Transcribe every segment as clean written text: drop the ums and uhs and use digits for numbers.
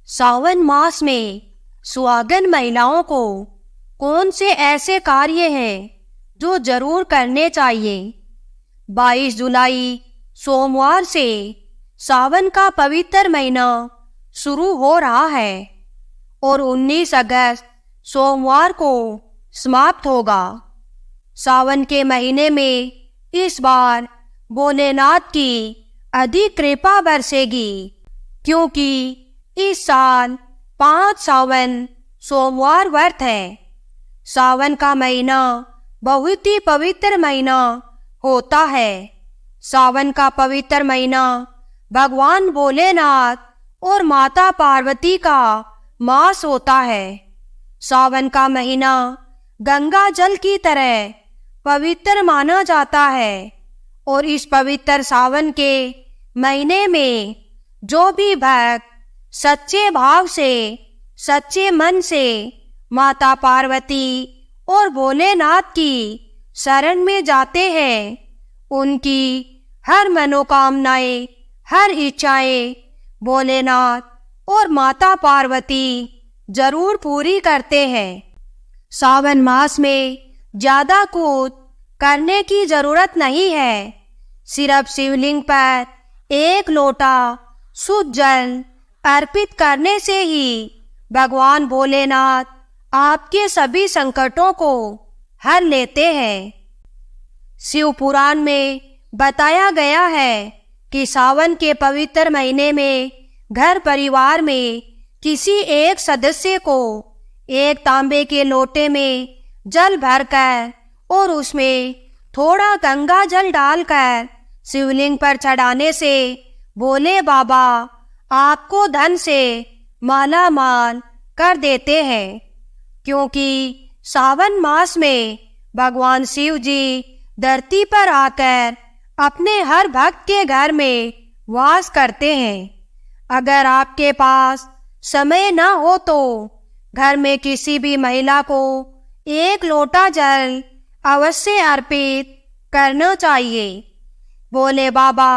सावन मास में सुहागन महिलाओं को कौन से ऐसे कार्य हैं जो जरूर करने चाहिए। 22 जुलाई सोमवार से सावन का पवित्र महीना शुरू हो रहा है और 19 अगस्त सोमवार को समाप्त होगा। सावन के महीने में इस बार भोलेनाथ की अधिक कृपा बरसेगी, क्योंकि इस साल 5 सावन सोमवार व्रत है। सावन का महीना बहुत ही पवित्र महीना होता है। सावन का पवित्र महीना भगवान भोलेनाथ और माता पार्वती का मास होता है। सावन का महीना गंगा जल की तरह पवित्र माना जाता है और इस पवित्र सावन के महीने में जो भी भक्त सच्चे भाव से, सच्चे मन से माता पार्वती और भोलेनाथ की शरण में जाते हैं, उनकी हर मनोकामनाएं, हर इच्छाएं भोलेनाथ और माता पार्वती जरूर पूरी करते हैं। सावन मास में ज्यादा कुछ करने की जरूरत नहीं है। सिर्फ शिवलिंग पर एक लोटा शुद्ध जल अर्पित करने से ही भगवान भोलेनाथ आपके सभी संकटों को हर लेते हैं। शिव पुराण में बताया गया है कि सावन के पवित्र महीने में घर परिवार में किसी एक सदस्य को एक तांबे के लोटे में जल भरकर और उसमें थोड़ा गंगा जल डालकर शिवलिंग पर चढ़ाने से भोले बाबा आपको धन से माला माल कर देते हैं। क्योंकि सावन मास में भगवान शिव जी धरती पर आकर अपने हर भक्त के घर में वास करते हैं। अगर आपके पास समय न हो तो घर में किसी भी महिला को एक लोटा जल अवश्य अर्पित करना चाहिए। भोले बाबा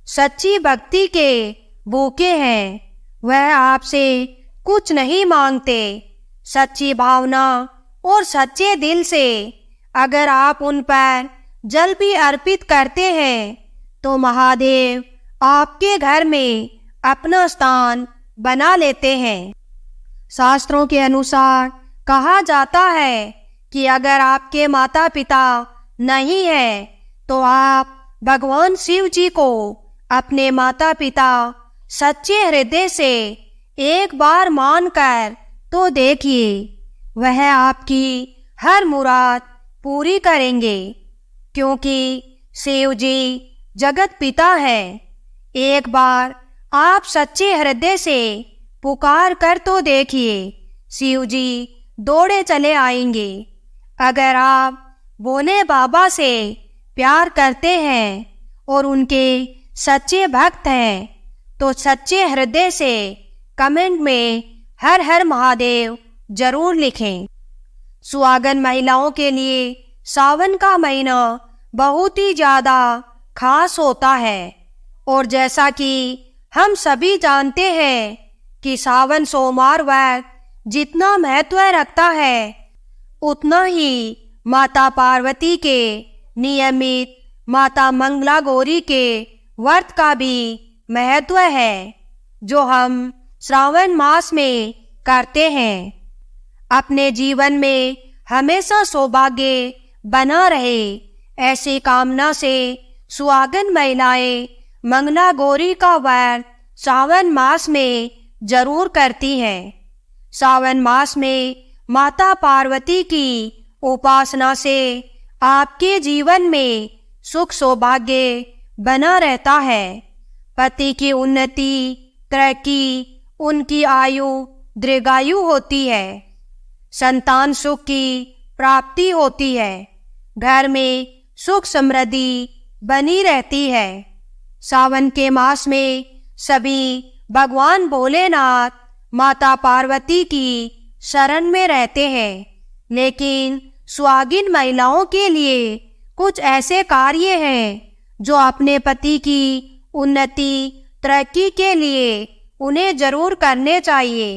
सच्ची भक्ति के भूखे हैं। वह आपसे कुछ नहीं मांगते। सच्ची भावना और सच्चे दिल से अगर आप उन पर जल भी अर्पित करते हैं तो महादेव आपके घर में अपना स्थान बना लेते हैं। शास्त्रों के अनुसार कहा जाता है कि अगर आपके माता पिता नहीं है तो आप भगवान शिव जी को अपने माता पिता सच्चे हृदय से एक बार मानकर तो देखिए, वह आपकी हर मुराद पूरी करेंगे। क्योंकि शिव जी जगत पिता है। एक बार आप सच्चे हृदय से पुकार कर तो देखिए, शिव जी दौड़े चले आएंगे। अगर आप भोले बाबा से प्यार करते हैं और उनके सच्चे भक्त हैं तो सच्चे हृदय से कमेंट में हर हर महादेव जरूर लिखें। सुहागन महिलाओं के लिए सावन का महीना बहुत ही ज़्यादा खास होता है और जैसा कि हम सभी जानते हैं कि सावन सोमवार व्रत जितना महत्व रखता है उतना ही माता पार्वती के नियमित माता मंगला गौरी के व्रत का भी महत्व है, जो हम श्रावण मास में करते हैं। अपने जीवन में हमेशा सौभाग्य बना रहे ऐसी कामना से सुहागन महिलाएं मंगला गौरी का व्रत सावन मास में जरूर करती हैं। सावन मास में माता पार्वती की उपासना से आपके जीवन में सुख सौभाग्य बना रहता है। पति की उन्नति, तरक्की, उनकी आयु दीर्घायु होती है। संतान सुख की प्राप्ति होती है। घर में सुख समृद्धि बनी रहती है। सावन के मास में सभी भगवान भोलेनाथ माता पार्वती की शरण में रहते हैं, लेकिन सुहागिन महिलाओं के लिए कुछ ऐसे कार्य हैं जो अपने पति की उन्नति, तरक्की के लिए उन्हें जरूर करने चाहिए।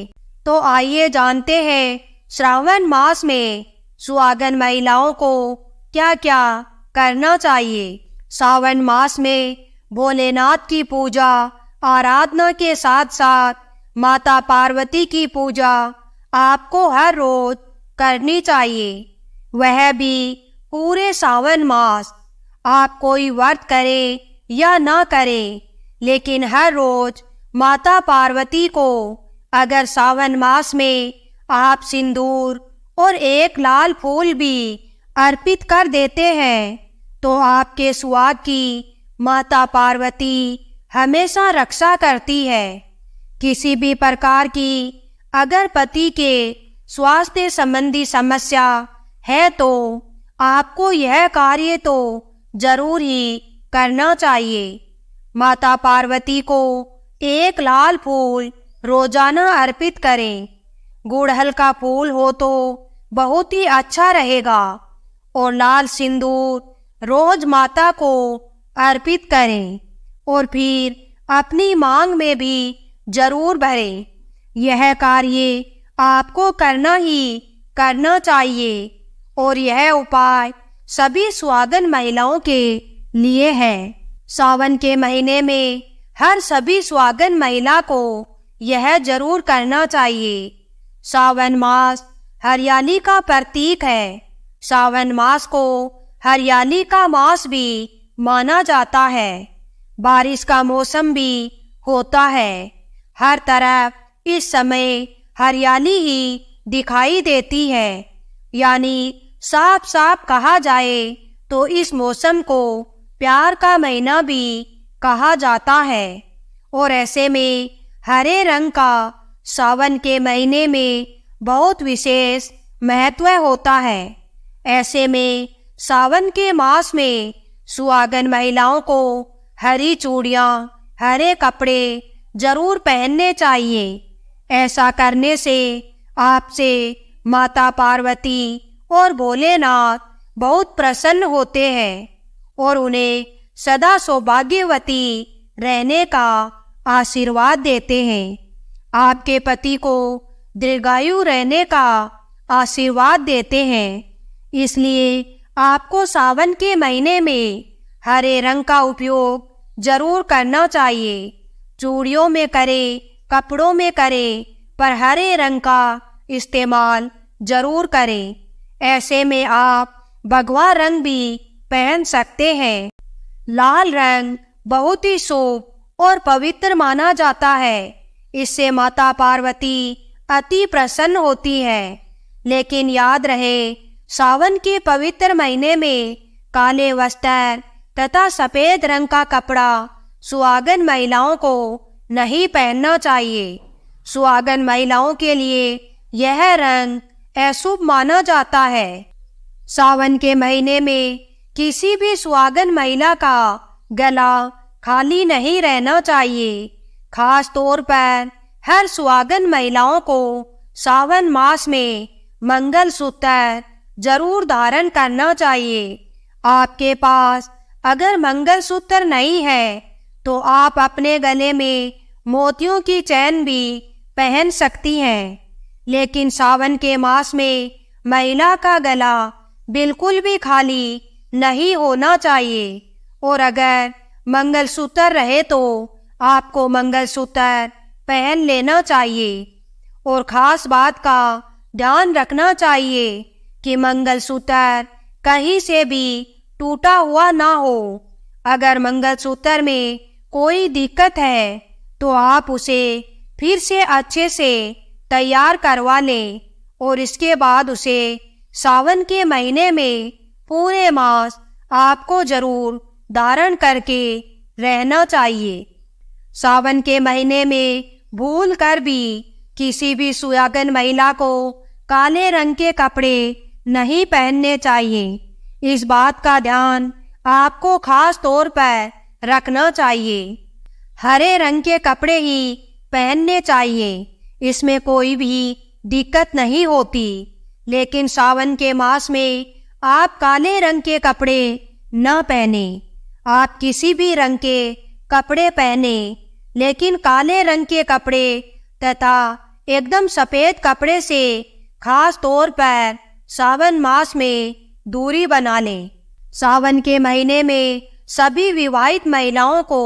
तो आइए जानते हैं श्रावण मास में सुहागन महिलाओं को क्या क्या करना चाहिए। सावन मास में भोलेनाथ की पूजा आराधना के साथ साथ माता पार्वती की पूजा आपको हर रोज करनी चाहिए, वह भी पूरे सावन मास। आप कोई व्रत करें या ना करें, लेकिन हर रोज माता पार्वती को अगर सावन मास में आप सिंदूर और एक लाल फूल भी अर्पित कर देते हैं तो आपके सुहाग की माता पार्वती हमेशा रक्षा करती है। किसी भी प्रकार की अगर पति के स्वास्थ्य संबंधी समस्या है तो आपको यह कार्य तो जरूर ही करना चाहिए। माता पार्वती को एक लाल फूल रोजाना अर्पित करें। गुड़हल का फूल हो तो बहुत ही अच्छा रहेगा और लाल सिंदूर रोज माता को अर्पित करें और फिर अपनी मांग में भी जरूर भरें। यह कार्य आपको करना चाहिए और यह उपाय सभी सुहागन महिलाओं के लिए है। सावन के महीने में हर सभी सुहागन महिला को यह जरूर करना चाहिए। सावन मास हरियाली का प्रतीक है। सावन मास को हरियाली का मास भी माना जाता है। बारिश का मौसम भी होता है। हर तरफ इस समय हरियाली ही दिखाई देती है। यानी साफ साफ कहा जाए तो इस मौसम को प्यार का महीना भी कहा जाता है। और ऐसे में हरे रंग का सावन के महीने में बहुत विशेष महत्व होता है। ऐसे में सावन के मास में सुहागन महिलाओं को हरी चूड़ियाँ, हरे कपड़े जरूर पहनने चाहिए। ऐसा करने से आपसे माता पार्वती और भोलेनाथ बहुत प्रसन्न होते हैं और उन्हें सदा सौभाग्यवती रहने का आशीर्वाद देते हैं। आपके पति को दीर्घायु रहने का आशीर्वाद देते हैं। इसलिए आपको सावन के महीने में हरे रंग का उपयोग जरूर करना चाहिए। चूड़ियों में करें, कपड़ों में करें, पर हरे रंग का इस्तेमाल जरूर करें। ऐसे में आप भगवा रंग भी पहन सकते हैं। लाल रंग बहुत ही शुभ और पवित्र माना जाता है। इससे माता पार्वती अति प्रसन्न होती है। लेकिन याद रहे, सावन के पवित्र महीने में काले वस्त्र तथा सफेद रंग का कपड़ा सुहागन महिलाओं को नहीं पहनना चाहिए। सुहागन महिलाओं के लिए यह रंग अशुभ माना जाता है। सावन के महीने में किसी भी सुहागन महिला का गला खाली नहीं रहना चाहिए। खास तौर पर हर सुहागन महिलाओं को सावन मास में मंगलसूत्र जरूर धारण करना चाहिए। आपके पास अगर मंगलसूत्र नहीं है तो आप अपने गले में मोतियों की चैन भी पहन सकती हैं। लेकिन सावन के मास में महिला का गला बिल्कुल भी खाली नहीं होना चाहिए और अगर मंगलसूत्र रहे तो आपको मंगलसूत्र पहन लेना चाहिए। और खास बात का ध्यान रखना चाहिए कि मंगलसूत्र कहीं से भी टूटा हुआ ना हो। अगर मंगलसूत्र में कोई दिक्कत है तो आप उसे फिर से अच्छे से तैयार करवा लें और इसके बाद उसे सावन के महीने में पूरे मास आपको जरूर धारण करके रहना चाहिए। सावन के महीने में भूल कर भी किसी भी सुहागन महिला को काले रंग के कपड़े नहीं पहनने चाहिए। इस बात का ध्यान आपको खास तौर पर रखना चाहिए। हरे रंग के कपड़े ही पहनने चाहिए, इसमें कोई भी दिक्कत नहीं होती। लेकिन सावन के मास में आप काले रंग के कपड़े न पहने। आप किसी भी रंग के कपड़े पहने, लेकिन काले रंग के कपड़े तथा एकदम सफेद कपड़े से खास तौर पर सावन मास में दूरी बना लें। सावन के महीने में सभी विवाहित महिलाओं को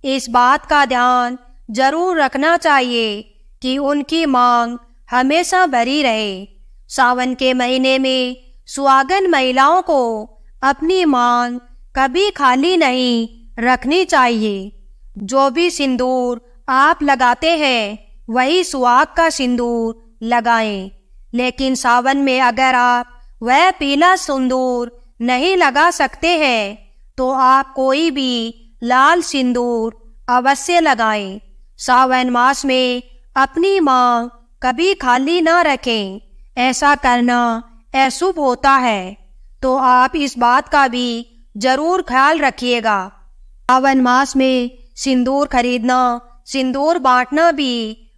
इस बात का ध्यान जरूर रखना चाहिए कि उनकी मांग हमेशा भरी रहे। सावन के महीने में सुहागन महिलाओं को अपनी मांग कभी खाली नहीं रखनी चाहिए। जो भी सिंदूर आप लगाते हैं वही सुहाग का सिंदूर लगाएं। लेकिन सावन में अगर आप वह पीला सिंदूर नहीं लगा सकते हैं तो आप कोई भी लाल सिंदूर अवश्य लगाएं। सावन मास में अपनी मांग कभी खाली न रखें, ऐसा करना अशुभ होता है, तो आप इस बात का भी जरूर ख्याल रखिएगा। सावन मास में सिंदूर खरीदना, सिंदूर बांटना भी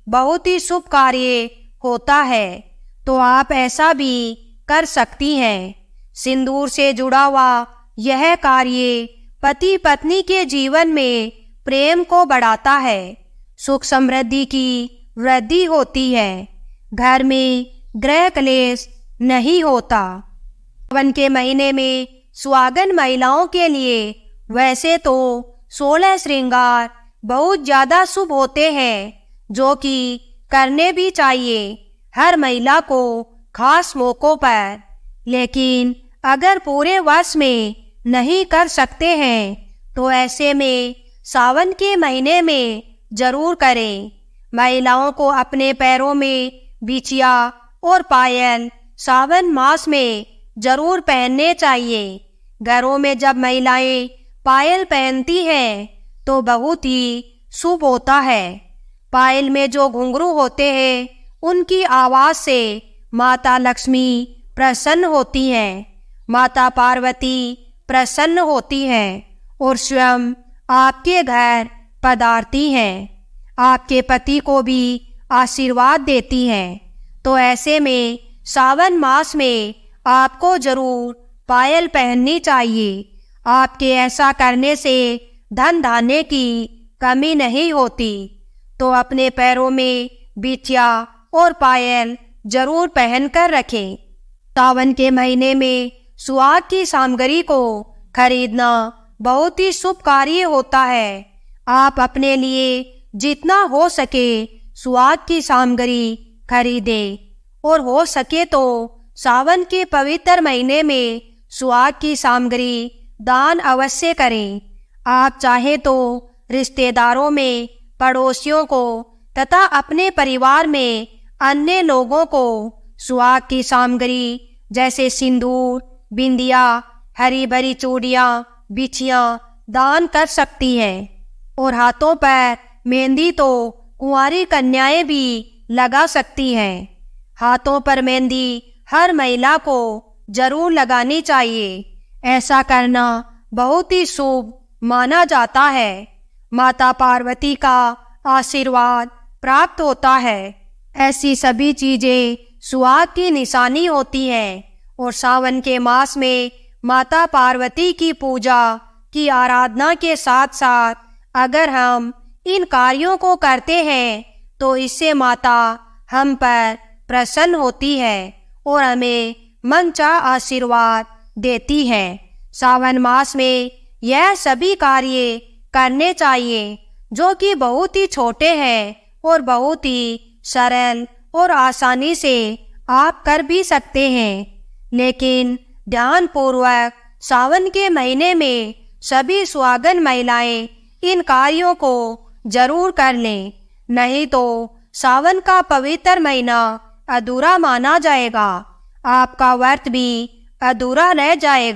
बहुत ही शुभ कार्य होता है, तो आप ऐसा भी कर सकती हैं। सिंदूर से जुड़ा हुआ यह कार्य पति पत्नी के जीवन में प्रेम को बढ़ाता है, सुख समृद्धि की वृद्धि होती है, घर में गृह क्लेश नहीं होता। सावन के महीने में सुहागन महिलाओं के लिए वैसे तो 16 श्रृंगार बहुत ज़्यादा शुभ होते हैं, जो कि करने भी चाहिए हर महिला को खास मौक़ों पर। लेकिन अगर पूरे वर्ष में नहीं कर सकते हैं तो ऐसे में सावन के महीने में जरूर करें। महिलाओं को अपने पैरों में बिछिया और पायल सावन मास में जरूर पहनने चाहिए। घरों में जब महिलाएं पायल पहनती हैं तो बहुत ही शुभ होता है। पायल में जो घुंघरू होते हैं उनकी आवाज़ से माता लक्ष्मी प्रसन्न होती हैं, माता पार्वती प्रसन्न होती हैं और स्वयं आपके घर पधारती हैं, आपके पति को भी आशीर्वाद देती हैं। तो ऐसे में सावन मास में आपको जरूर पायल पहननी चाहिए। आपके ऐसा करने से धन धान्य की कमी नहीं होती। तो अपने पैरों में बिछिया और पायल जरूर पहनकर रखें। सावन के महीने में सुहाग की सामग्री को खरीदना बहुत ही शुभ कार्य होता है। आप अपने लिए जितना हो सके सुहाग की सामग्री खरीदें और हो सके तो सावन के पवित्र महीने में सुहाग की सामग्री दान अवश्य करें। आप चाहे तो रिश्तेदारों में, पड़ोसियों को तथा अपने परिवार में अन्य लोगों को सुहाग की सामग्री जैसे सिंदूर, बिंदिया, हरी भरी चूड़ियाँ, बिछियाँ दान कर सकती हैं। और हाथों पर मेहंदी तो कुंवारी कन्याएं भी लगा सकती हैं। हाथों पर मेहंदी हर महिला को जरूर लगानी चाहिए। ऐसा करना बहुत ही शुभ माना जाता है। माता पार्वती का आशीर्वाद प्राप्त होता है। ऐसी सभी चीजें सुहाग की निशानी होती हैं और सावन के मास में माता पार्वती की पूजा की आराधना के साथ साथ अगर हम इन कार्यों को करते हैं तो इससे माता हम पर प्रसन्न होती है और हमें मनचाहा आशीर्वाद देती है। सावन मास में यह सभी कार्य करने चाहिए जो कि बहुत ही छोटे हैं और बहुत ही सरल और आसानी से आप कर भी सकते हैं। लेकिन ध्यानपूर्वक सावन के महीने में सभी सुहागन महिलाएं इन कार्यों को जरूर कर लें, नहीं तो सावन का पवित्र महीना अधूरा माना जाएगा। आपका व्रत भी अधूरा रह जाएगा।